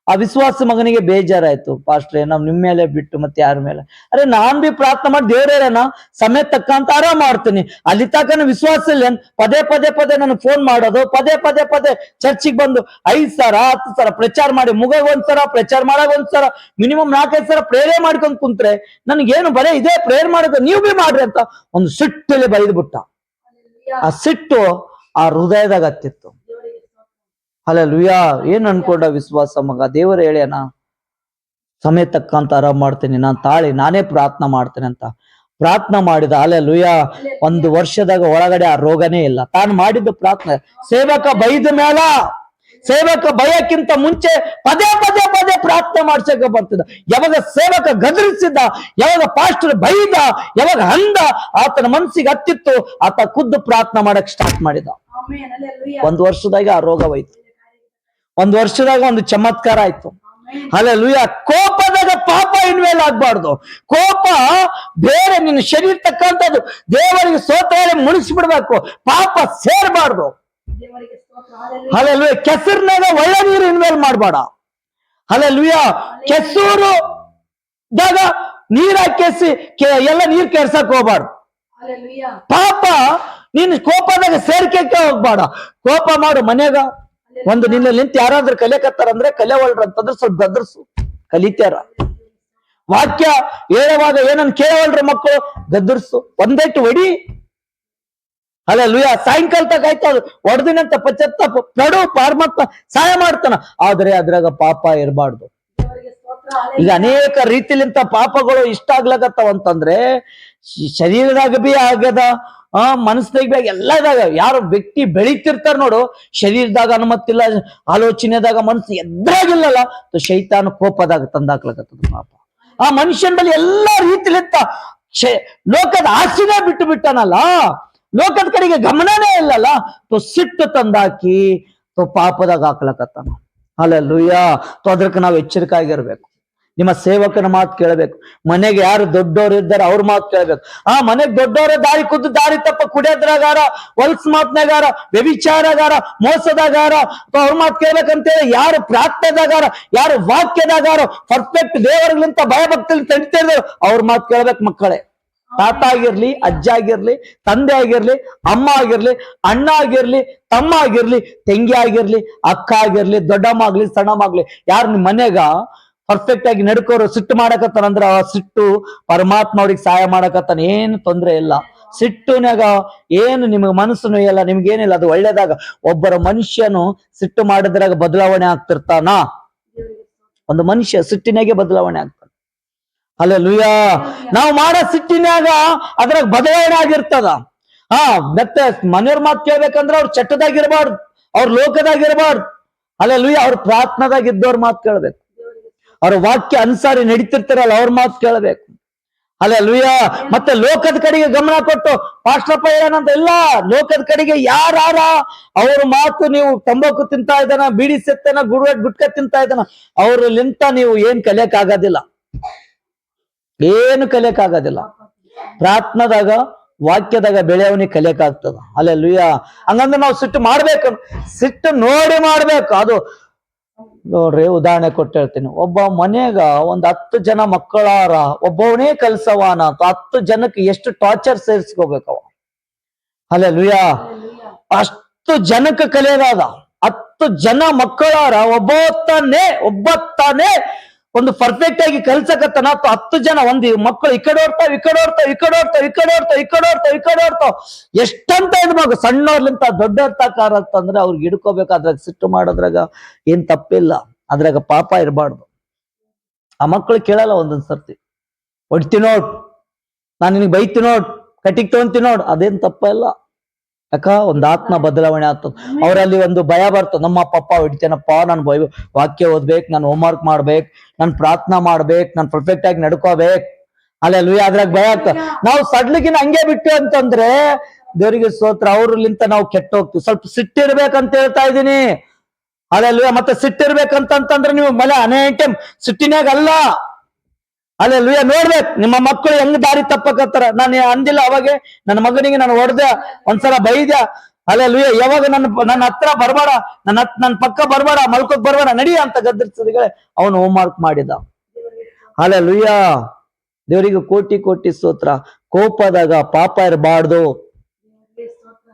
ಆ ವಿಶ್ವಾಸ ಮಗನಿಗೆ ಬೇಜಾರಾಯ್ತು. ಪಾಸ್ಟ್ರೆ, ನಾವ್ ನಿಮ್ ಮೇಲೆ ಬಿಟ್ಟು ಮತ್ತೆ ಯಾರ ಮೇಲೆ? ಅರೆ ನಾನ್ ಬಿ ಪ್ರಾರ್ಥನೆ ಮಾಡಿ ದೇವ್ರೇನ ಸಮಯ ತಕ್ಕಂತ ಆರಾಮ್ ಮಾಡ್ತೀನಿ, ಅಲ್ಲಿ ತಕನ ವಿಶ್ವಾಸ ಇಲ್ಲ. ಪದೇ ಪದೇ ಪದೇ ನನಗೆ ಫೋನ್ ಮಾಡೋದು, ಪದೇ ಪದೇ ಪದೇ ಚರ್ಚಿಗೆ ಬಂದು 5 ಸಲ 10 ಸಲ ಪ್ರಚಾರ ಮಾಡಿ, ಮುಗ ಒಂದ್ಸಲ ಪ್ರಚಾರ ಮಾಡಾಗ ಒಂದ್ಸಲ, ಮಿನಿಮಮ್ 4-5 ಸಲ ಪ್ರೇಯರ್ ಮಾಡ್ಕೊಂಡ್ ಕುಂತ್ರೆ ನನಗೇನು ಬರೇ ಇದೇ ಪ್ರೇಯರ್ ಮಾಡೋದು, ನೀವು ಬಿ ಮಾಡ್ರಿ ಅಂತ ಒಂದು ಸಿಟ್ಟಲ್ಲಿ ಬೈದು ಬಿಟ್ಟ. ಆ ಸಿಟ್ಟು ಆ ಹೃದಯದಾಗ ಹತ್ತಿತ್ತು. ಹಲ್ಲೆಲೂಯಾ. ಏನ್ ಅನ್ಕೊಂಡ ವಿಶ್ವಾಸ ಮಗ? ದೇವರು ಹೇಳ್ಯಾನ ಸಮಯ ತಕ್ಕಂತ ಆರಾಮ್ ಮಾಡ್ತೀನಿ, ನಾನೇ ಪ್ರಾರ್ಥನಾ ಮಾಡ್ತೇನೆ ಅಂತ ಪ್ರಾರ್ಥನಾ ಮಾಡಿದ. ಹಲ್ಲೆಲೂಯಾ. 1 ವರ್ಷದಾಗ ಒಳಗಡೆ ಆ ರೋಗನೇ ಇಲ್ಲ. ತಾನು ಮಾಡಿದ್ದು ಪ್ರಾರ್ಥನೆ. ಸೇವಕ ಬೈದ ಮೇಲ, ಸೇವಕ ಭಯಕ್ಕಿಂತ ಮುಂಚೆ ಪದೇ ಪದೇ ಪದೇ ಪ್ರಾರ್ಥನೆ ಮಾಡ್ಸಕ ಬರ್ತಿದ್ದ. ಯಾವಾಗ ಸೇವಕ ಗದರಿಸಿದ್ದ, ಯಾವಾಗ ಪಾಸ್ಟರ್ ಬೈದ, ಯಾವಾಗ ಅಂದ, ಆತನ ಮನಸ್ಸಿಗೆ ಹತ್ತಿತ್ತು, ಆತ ಖುದ್ದು ಪ್ರಾರ್ಥನೆ ಮಾಡಕ್ ಸ್ಟಾರ್ಟ್ ಮಾಡಿದ. 1 ವರ್ಷದಾಗ ಆ ರೋಗ ಹೋಯ್ತು. 1 ವರ್ಷದಾಗ ಒಂದು ಚಮತ್ಕಾರ ಆಯ್ತು. ಹಲ್ಲೆಲೂಯಾ. ಕೋಪದಾಗ ಪಾಪ ಇನ್ವೇಲ್ ಆಗ್ಬಾರ್ದು. ಕೋಪ ಬೇರೆ, ನಿನ್ನ ಶರೀರ ತಕ್ಕಂಥದ್ದು, ದೇವರಿಗೆ ಸ್ತೋತ್ರ ಮುಣಿಸ್ಬಿಡ್ಬೇಕು, ಪಾಪ ಸೇರ್ಬಾರ್ದು. ಹಲ್ಲೆಲೂಯಾ. ಕೆಸರಿನಾಗ ಒಳ್ಳೆ ನೀರು ಇನ್ವೇಲ್ ಮಾಡ್ಬೇಡ. ಹಲ್ಲೆಲೂಯಾ. ಕೆಸೂರುದಾಗ ನೀರ್ ಹಾಕಿಸಿ ಎಲ್ಲ ನೀರ್ ಕೆರ್ಸಕ್ ಹೋಗ್ಬಾರ್ದು. ಪಾಪ ನೀನ್ ಕೋಪದಾಗ ಸೇರ್ಕೆ ಹೋಗ್ಬೇಡ. ಕೋಪ ಮಾಡು ಮನ್ಯಾಗ. ಒಂದು ನಿನ್ನ ನಿಂತ ಯಾರಾದ್ರೂ ಕಲಿಯಕತ್ತಾರಂದ್ರೆ ಕಲಿಯವಲ್ರ ಅಂತಂದ್ರೆ ಸ್ವಲ್ಪ ಗದರ್ಸು, ಕಲಿತಾರ. ವಾಕ್ಯ ಹೇಳುವಾಗ ಏನನ್ ಕೇಳವಲ್ರ ಮಕ್ಕಳು, ಗದರ್ಸು, ಒಂದೇಟು ಹೊಡಿ. ಹಲ್ಲೆಲೂಯಾ. ಸಾಯಂಕಾಲ ತಕ ಆಯ್ತು, ಅದು ಹೊಡೆದಿನಂತ ಪಶ್ಚಾತ್ತಾಪ ಪಡು, ಪರಮಾತ್ಮ ಸಹಾಯ ಮಾಡ್ತಾನ. ಆದ್ರೆ ಅದ್ರಾಗ ಪಾಪ ಇರಬಾರ್ದು. ಈಗ ಅನೇಕ ರೀತಿಲಿಂತ ಪಾಪಗಳು ಇಷ್ಟ ಆಗ್ಲಾಗತ್ತಾವ ಅಂತಂದ್ರೆ, ಶರೀರದಾಗ ಬಿ ಆಗದ, ಮನಸ್ಸಿನಾಗ ಎಲ್ಲದಾಗ. ಯಾರು ವ್ಯಕ್ತಿ ಬೆಳಿತಿರ್ತಾರ ನೋಡು, ಶರೀರದಾಗ ಅನುಮತಿಲ್ಲ, ಆಲೋಚನೆದಾಗ ಮನಸ್ಸು ಎದ್ರಾಗಿಲ್ಲಲ್ಲ, ಶೈತಾನ ಕೋಪದಾಗ ತಂದಾಕ್ಲಾಗತ್ತದ ಪಾಪ. ಆ ಮನುಷ್ಯನ ಬಳಿ ಎಲ್ಲಾ ರೀತಿಲಿಂತ ಲೋಕದ ಆಸೆನೇ ಬಿಟ್ಟು ಬಿಟ್ಟನಲ್ಲ, ಲೋಕದ ಕಡೆಗೆ ಗಮನನೇ ಇಲ್ಲಲ್ಲ, ಸಿಟ್ಟು ತಂದಾಕಿ ಪಾಪದಾಗ ಹಾಕ್ಲಕತ್ತಾನ. ಹಲ್ಲೆಲೂಯ. ಅದಕ್ಕೆ ನಾವು ಎಚ್ಚರಿಕೆಯಾಗಿರ್ಬೇಕು. ನಿಮ್ಮ ಸೇವಕನ ಮಾತು ಕೇಳಬೇಕು. ಮನೆಗೆ ಯಾರು ದೊಡ್ಡವರು ಇದ್ದಾರೆ ಅವ್ರ ಮಾತು ಕೇಳಬೇಕು. ಆ ಮನೆಗೆ ದೊಡ್ಡವರ ದಾರಿ ಕುದ್ದು ದಾರಿ ತಪ್ಪ ಕುಡಿಯೋದ್ರಾಗಾರ, ಹೊಲ್ಸ್ ಮಾತ್ನಾಗಾರ, ವ್ಯಭಿಚಾರಗಾರ, ಮೋಸದಾಗಾರ ಅವ್ರ ಮಾತು ಕೇಳ್ಬೇಕಂತೇಳಿ, ಯಾರು ಪ್ರಾರ್ಥನೆದಾಗಾರ, ಯಾರು ವಾಕ್ಯದಾಗಾರ, ಪರ್ಫೆಕ್ಟ್ ದೇವರಿಗಿಂತ ಭಯಭಕ್ತಿ ತಡಿತಿದ್ರು ಅವ್ರ ಮಾತು ಕೇಳ್ಬೇಕು. ಮಕ್ಕಳೇ, ತಾತ ಆಗಿರ್ಲಿ, ಅಜ್ಜ ಆಗಿರ್ಲಿ, ತಂದೆ ಆಗಿರ್ಲಿ, ಅಮ್ಮ ಆಗಿರ್ಲಿ, ಅಣ್ಣ ಆಗಿರ್ಲಿ, ತಮ್ಮ ಆಗಿರ್ಲಿ, ತಂಗಿ ಆಗಿರ್ಲಿ, ಅಕ್ಕ ಆಗಿರ್ಲಿ, ದೊಡ್ಡಮ್ಮ ಆಗ್ಲಿ, ಸಣ್ಣಮ್ಮ ಆಗ್ಲಿ, ಯಾರು ನಿಮ್ ಮನೆಗ ಪರ್ಫೆಕ್ಟ್ ಆಗಿ ನಡ್ಕೋರು ಸಿಟ್ಟು ಮಾಡಕತ್ತಾನಂದ್ರ ಆ ಸಿಟ್ಟು ಪರಮಾತ್ಮ ಅವ್ರಿಗೆ ಸಹಾಯ ಮಾಡಕತ್ತಾನ. ಏನು ತೊಂದ್ರೆ ಇಲ್ಲ. ಸಿಟ್ಟುನಾಗ ಏನು ನಿಮ್ಗೆ ಮನಸ್ಸು ನೋಯಲ್ಲ, ನಿಮ್ಗೇನಿಲ್ಲ, ಅದು ಒಳ್ಳೇದಾಗ. ಒಬ್ಬರ ಮನುಷ್ಯನು ಸಿಟ್ಟು ಮಾಡಿದ್ರಾಗ ಬದಲಾವಣೆ ಆಗ್ತಿರ್ತಾನ. ಒಂದು ಮನುಷ್ಯ ಸಿಟ್ಟಿನಾಗೆ ಬದಲಾವಣೆ ಆಗ್ತಾನೆ. ಹಲ್ಲೆಲೂಯ. ನಾವು ಮಾಡೋ ಸಿಟ್ಟಿನಾಗ ಅದ್ರಾಗ ಬದಲಾವಣೆ ಆಗಿರ್ತದ. ಮತ್ತೆ ಮನೆಯವ್ರ ಮಾತು ಕೇಳ್ಬೇಕಂದ್ರ ಅವ್ರ ಚಟ್ಟದಾಗಿರ್ಬಾರ್ದು, ಅವ್ರ ಲೋಕದಾಗಿರ್ಬಾರ್ದು. ಹಲ್ಲೆಲೂಯ. ಅವ್ರ ಪ್ರಾರ್ಥನಾದಾಗ ಇದ್ದವ್ರ ಮಾತು ಕೇಳ್ಬೇಕು. ಅವ್ರ ವಾಕ್ಯ ಅನುಸಾರಿ ನಡೀತಿರ್ತಾರಲ್ಲ ಅವ್ರ ಮಾತು ಕೇಳಬೇಕು. ಹಲ್ಲೆಲೂಯ. ಮತ್ತೆ ಲೋಕದ ಕಡೆಗೆ ಗಮನ ಕೊಟ್ಟು ಪಾಸ್ಟಪ್ಪ ಏನಂತ ಇಲ್ಲ, ಲೋಕದ ಕಡೆಗೆ ಯಾರ ಅವ್ರ ಮಾತು, ನೀವು ತಂಬಾಕು ತಿಂತಾ ಇದ್ದಾನ, ಬೀಡಿ ಸೆತ್ತನ, ಗುಟ್ಕ ತಿಂತಾ ಇದ್ದಾನ, ಅವ್ರಲ್ಲಿಂತ ನೀವು ಏನ್ ಕಲಿಯಕ್ ಆಗೋದಿಲ್ಲ, ಏನು ಕಲಿಯಕ್ ಆಗೋದಿಲ್ಲ. ಪ್ರಾರ್ಥನಾದಾಗ ವಾಕ್ಯದಾಗ ಬೆಳೆಯವನಿಗೆ ಕಲಿಯಕ್ ಆಗ್ತದ. ಹಲ್ಲೆಲೂಯ. ಹಂಗಂದ್ರೆ ನಾವು ಸಿಟ್ಟು ಮಾಡ್ಬೇಕು, ಸಿಟ್ಟು ನೋಡಿ ಮಾಡ್ಬೇಕು. ಅದು ನೋಡ್ರಿ, ಉದಾಹರಣೆ ಕೊಟ್ಟು ಹೇಳ್ತೀನಿ. ಒಬ್ಬ ಮನೆಗ 10 ಜನ ಮಕ್ಕಳಾರ, ಒಬ್ಬವನೇ ಕಲ್ಸವಾನ, 10 ಜನಕ್ಕೆ ಎಷ್ಟು ಟಾರ್ಚರ್ ಸೇರಿಸ್ಕೋಬೇಕವ. ಹಲ್ಲೆಲೂಯ. ಅಷ್ಟು ಜನಕ್ಕೆ ಕಲಿಯೋದಾದ. 10 ಜನ ಮಕ್ಕಳಾರ, ಒಬ್ಬತ್ತಾನೆ ಒಂದು ಪರ್ಫೆಕ್ಟ್ ಆಗಿ ಕಲ್ಸಕತ್ತನ. 10 ಜನ ಒಂದು ಮಕ್ಕಳು ಈ ಕಡೆ ಓಡ್ತಾವ್, ಈ ಕಡೆ ಓಡ್ತಾವ್, ಈ ಕಡೆ ಓಡ್ತಾವ್, ಈ ಕಡೆ ಓಡ್ತಾವ್, ಈ ಕಡೆ ಓಡ್ತಾವ್, ಈ ಕಡೆ ಓಡ್ತಾವ್. ಎಷ್ಟಂತ ಇದ್ಬೇಕು, ಸಣ್ಣವ್ರಲಿಂತ ದೊಡ್ಡವ್ರ ತಕಾರ ಅಂತಂದ್ರೆ ಅವ್ರಿಗೆ ಹಿಡ್ಕೋಬೇಕು. ಅದ್ರಾಗ ಸಿಟ್ಟು ಮಾಡೋದ್ರಾಗ ಏನ್ ತಪ್ಪಿಲ್ಲ, ಅದ್ರಾಗ ಪಾಪ ಇರಬಾರ್ದು. ಆ ಮಕ್ಕಳು ಕೇಳಲ್ಲ, ಒಂದೊಂದ್ ಸರ್ತಿ ಹೊಡ್ತಿ ನೋಡ್, ನಾನು ನಿನಗೆ ಬೈತಿ ನೋಡ್, ಕಟ್ಟಿಗೆ ತಗೊಂತಿ ನೋಡ್, ಅದೇನ್ ತಪ್ಪ ಇಲ್ಲ. ಯಾಕ ಒಂದ್ ಆತ್ಮ ಬದಲಾವಣೆ ಆಗ್ತದ. ಅವರಲ್ಲಿ ಒಂದು ಭಯ ಬರ್ತದ, ನಮ್ಮ ಪಪ್ಪ ಹೊಡಿತೇನಪ್ಪ, ನಾನು ವಾಕ್ಯ ಓದ್ಬೇಕು, ನಾನು ಹೋಮ್ವರ್ಕ್ ಮಾಡ್ಬೇಕು, ನಾನು ಪ್ರಾರ್ಥನಾ ಮಾಡ್ಬೇಕು, ನಾನು ಪರ್ಫೆಕ್ಟ್ ಆಗಿ ನಡ್ಕೋಬೇಕು. ಹಲ್ಲೆಲೂಯ. ಅದ್ರಾಗ ಭಯ ಆಗ್ತದ. ನಾವು ಸಡ್ಲಿಗಿನ ಹಂಗೆ ಬಿಟ್ಟು ಅಂತಂದ್ರೆ ದೇವರಿಗೆ ಸ್ತೋತ್ರ, ಅವ್ರಲಿಂತ ನಾವು ಕೆಟ್ಟ ಹೋಗ್ತೀವಿ. ಸ್ವಲ್ಪ ಸಿಟ್ಟಿರ್ಬೇಕಂತ ಹೇಳ್ತಾ ಇದ್ದೀನಿ. ಹಲ್ಲೆಲೂಯ. ಮತ್ತೆ ಸಿಟ್ಟಿರ್ಬೇಕಂತಂದ್ರೆ ನೀವು ಮನೆ ಅನೇಕ ಸಿಟ್ಟಿನಾಗ ಅಲ್ಲ. ಹಲ್ಲೆಲೂಯ. ನೋಡ್ಬೇಕು ನಿಮ್ಮ ಮಕ್ಕಳು ಹೆಂಗ್ ದಾರಿ ತಪ್ಪಕತ್ತಾರ. ನಾನು ಅಂದಿಲ್ಲ ಅವಾಗೆ ನನ್ನ ಮಗನಿಗೆ ನಾನು ಹೊಡೆದೆ, ಒಂದ್ಸಲ ಬೈದ್ಯ. ಹಲ್ಲೆಲೂಯ. ಯಾವಾಗ ನನ್ನ ಹತ್ರ ಬರ್ಬೇಡ, ನನ್ನ ಪಕ್ಕ ಬರ್ಬೇಡ, ಮಲ್ಕೋಕ್ ಬರ್ಬೇಡ, ನಡಿ ಅಂತ ಗದ್ದರಿಸಿದ್ರೆ ಅವನು ಹೋಮ್ವರ್ಕ್ ಮಾಡಿದ. ಹಲ್ಲೆಲೂಯ. ದೇವರಿಗೆ ಕೋಟಿ ಕೋಟಿ ಸ್ತೋತ್ರ. ಕೋಪದಾಗ ಪಾಪ ಇರಬಾರ್ದು.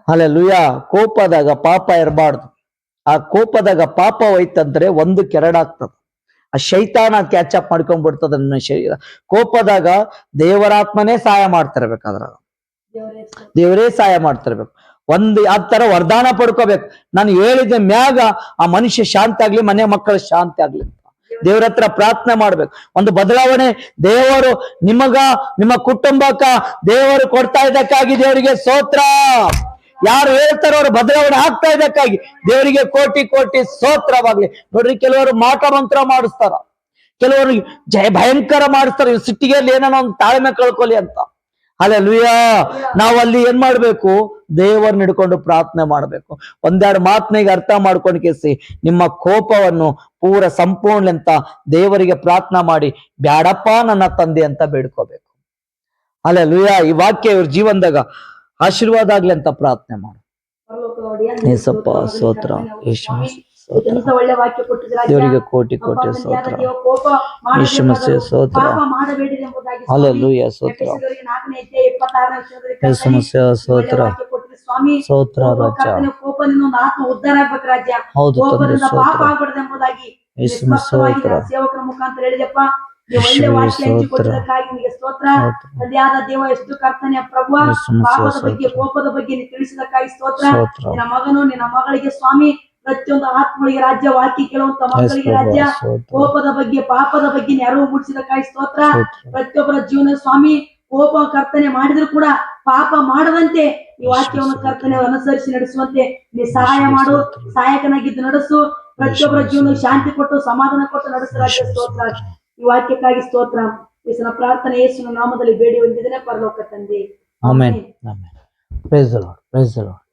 ಹಲ್ಲೆಲೂಯ. ಕೋಪದಾಗ ಪಾಪ ಇರಬಾರ್ದು. ಆ ಕೋಪದಾಗ ಪಾಪ ಹೋಯ್ತಂದ್ರೆ ಒಂದು ಕೆರಡಾಗ್ತದ. ಆ ಶೈತಾನ ಕ್ಯಾಚ್ ಅಪ್ ಮಾಡ್ಕೊಂಡ್ಬಿಡ್ತದ ನನ್ನ ಶರೀರ. ಕೋಪದಾಗ ದೇವರಾತ್ಮನೇ ಸಹಾಯ ಮಾಡ್ತಿರ್ಬೇಕಾದ್ರ, ದೇವರೇ ಸಹಾಯ ಮಾಡ್ತಿರ್ಬೇಕು. ಆ ತರ ವರದಾನ ಪಡ್ಕೋಬೇಕು. ನಾನು ಹೇಳಿದ ಮ್ಯಾಗ ಆ ಮನುಷ್ಯ ಶಾಂತಿ ಆಗ್ಲಿ, ಮನೆ ಮಕ್ಕಳ ಶಾಂತಿ ಆಗ್ಲಿ ಅಂತ ದೇವ್ರ ಹತ್ರ ಪ್ರಾರ್ಥನೆ ಮಾಡ್ಬೇಕು. ಒಂದು ಬದಲಾವಣೆ ದೇವರು ನಿಮಗ, ನಿಮ್ಮ ಕುಟುಂಬಕ್ಕ ದೇವರು ಕೊಡ್ತಾ ಇದ್ದಕ್ಕಾಗಿ ದೇವರಿಗೆ ಸ್ತೋತ್ರ. ಯಾರು ಹೇಳ್ತಾರೋ ಅವ್ರು ಬದಲಾವಣೆ ಆಗ್ತಾ ಇದ್ದಕ್ಕಾಗಿ ದೇವರಿಗೆ ಕೋಟಿ ಕೋಟಿ ಸ್ತೋತ್ರವಾಗ್ಲಿ. ನೋಡ್ರಿ, ಕೆಲವರು ಮಾಟ ಮಂತ್ರ ಮಾಡಿಸ್ತಾರ, ಕೆಲವರು ಭಯಂಕರ ಮಾಡಿಸ್ತಾರ. ಸಿಟ್ಟಿಗೆ ಏನೋ ಒಂದು ತಾಳ್ಮೆ ಕಳ್ಕೊಳ್ಳಿ ಅಂತ. ಹಲ್ಲೆಲೂಯ. ನಾವಲ್ಲಿ ಏನ್ ಮಾಡ್ಬೇಕು, ದೇವರನ್ನ ಹಿಡ್ಕೊಂಡು ಪ್ರಾರ್ಥನೆ ಮಾಡ್ಬೇಕು. ಒಂದೆರಡು ಮಾತನಿಗೆ ಅರ್ಥ ಮಾಡ್ಕೊಂಡು ಕೇಸಿ ನಿಮ್ಮ ಕೋಪವನ್ನು ಪೂರ ಸಂಪೂರ್ಣ ಅಂತ ದೇವರಿಗೆ ಪ್ರಾರ್ಥನೆ ಮಾಡಿ, ಬ್ಯಾಡಪ್ಪ ನನ್ನ ತಂದೆ ಅಂತ ಬೇಡ್ಕೋಬೇಕು. ಹಲ್ಲೆಲೂಯ. ಈ ವಾಕ್ಯ ಇವ್ರ ಜೀವನದಾಗ ಆಶೀರ್ವಾದ ಆಗ್ಲಿ ಅಂತ ಪ್ರಾರ್ಥನೆ ಮಾಡು. ಏಸಪ್ಪ ಸ್ತೋತ್ರ, ಒಳ್ಳೆ ವಾಕ್ಯ ಕೊಟ್ಟಿದ್ದೀರಾ ದೇವರಿಗೆ ಕೋಟಿ ಕೋಟಿ ಸ್ತೋತ್ರ. ಯೇಸು ಮಸೀಹ ಸ್ತೋತ್ರ. ಹಲ್ಲೆಲೂಯ. ಸ್ತೋತ್ರ. ಯೇಸು ಮಸೀಹ ಸ್ತೋತ್ರ. ಸ್ತೋತ್ರ ರಾಜ. ಉದ್ಧಾರ ಆಗ್ಬೇಕು ರಾಜ್ಯ. ಹೌದು ತಂದೆ, ಪಾಪ ಆಗ್ಬಾರ್ದು ಎಂಬುದಾಗಿ ಯೇಸು ಮಸೀಹ ಸೇವಕರ ಮುಖಾಂತರ ಹೇಳಿದಪ್ಪ. ಒಳ್ಳೆ ವಾಕ್ಯ ಹಂಚಿಕೊಟ್ಟಿದ್ದಕ್ಕಾಗಿ ನಿಮಗೆ ಸ್ತೋತ್ರ. ತಂದೆಯಾದ ದೇವ, ಎಷ್ಟು ಕರ್ತನೆ ಪ್ರಭು, ಪಾಪದ ಬಗ್ಗೆ, ಕೋಪದ ಬಗ್ಗೆ ನೀವು ತಿಳಿಸಿದಕ್ಕಾಗಿ ಸ್ತೋತ್ರ. ನಿನ್ನ ಮಗನು ನಿನ್ನ ಮಗಳಿಗೆ ಸ್ವಾಮಿ, ಪ್ರತಿಯೊಂದು ಆತ್ಮಗಳಿಗೆ ರಾಜ್ಯ, ವಾಕ್ಯ ಕೇಳುವಂತ ಮಕ್ಕಳಿಗೆ ರಾಜ್ಯ, ಕೋಪದ ಬಗ್ಗೆ, ಪಾಪದ ಬಗ್ಗೆ ನೆರವು ಮೂಡಿಸಿದಕ್ಕಾಗಿ ಸ್ತೋತ್ರ. ಪ್ರತಿಯೊಬ್ಬರ ಜೀವನ ಸ್ವಾಮಿ, ಕೋಪ ಕರ್ತನೆ ಮಾಡಿದ್ರು ಕೂಡ ಪಾಪ ಮಾಡದಂತೆ ಈ ವಾಕ್ಯವನ್ನು ಕರ್ತನೆ ಅನುಸರಿಸಿ ನಡೆಸುವಂತೆ ನೀ ಸಹಾಯ ಮಾಡು. ಸಹಾಯಕನಾಗಿದ್ದು ನಡೆಸು. ಪ್ರತಿಯೊಬ್ಬರ ಜೀವನ ಶಾಂತಿ ಕೊಟ್ಟು, ಸಮಾಧಾನ ಕೊಟ್ಟು ನಡೆಸು ರಾಜ್ಯ. ಸ್ತೋತ್ರ. ಈ ವಾಕ್ಯಕ್ಕಾಗಿ ಸ್ತೋತ್ರ. ಯೇಸುವಿನ ಪ್ರಾರ್ಥನೆ ಯೇಸುವಿನ ನಾಮದಲ್ಲಿ ಬೇಡಿ ಹೊಂದಿದ್ದೇನೆ ಪರಲೋಕ ತಂದೆ. Amen. Amen. Praise the lord. Praise the lord.